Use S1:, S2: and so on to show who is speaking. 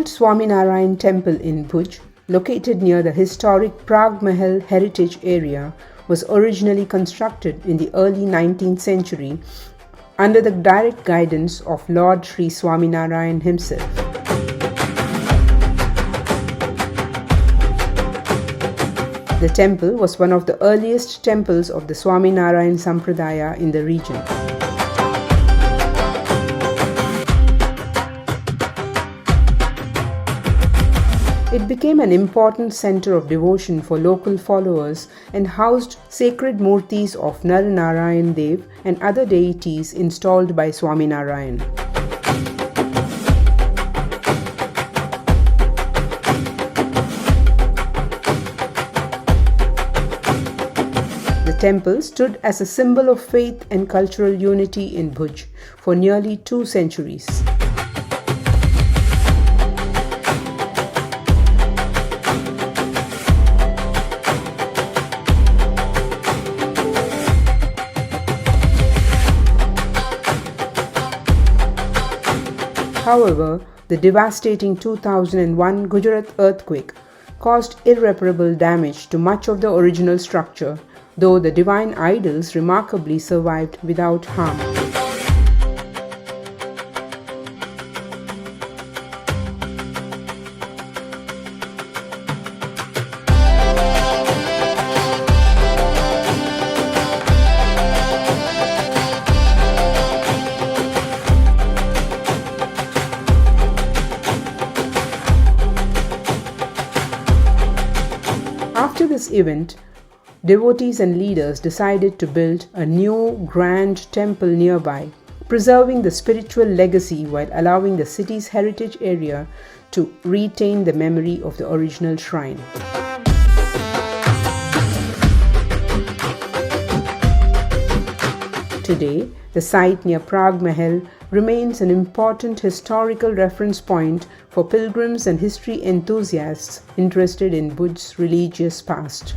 S1: old Swaminarayan Temple in Bhuj, located near the historic Prag Mahal heritage area, was originally constructed in the early 19th century under the direct guidance of Lord Shree Swaminarayan himself. The temple was one of the earliest temples of the Swaminarayan Sampradaya in the region. It became an important center of devotion for local followers and housed sacred murtis of Nar-Narayan Dev and other deities installed by Swaminarayan. The temple stood as a symbol of faith and cultural unity in Bhuj for nearly 2 centuries. However, the devastating 2001 Gujarat earthquake caused irreparable damage to much of the original structure, though the divine idols remarkably survived without harm. After this event, devotees and leaders decided to build a new grand temple nearby, preserving the spiritual legacy while allowing the city's heritage area to retain the memory of the original shrine. Today, the site near Prag Mahal remains an important historical reference point for pilgrims and history enthusiasts interested in Bhuj's religious past.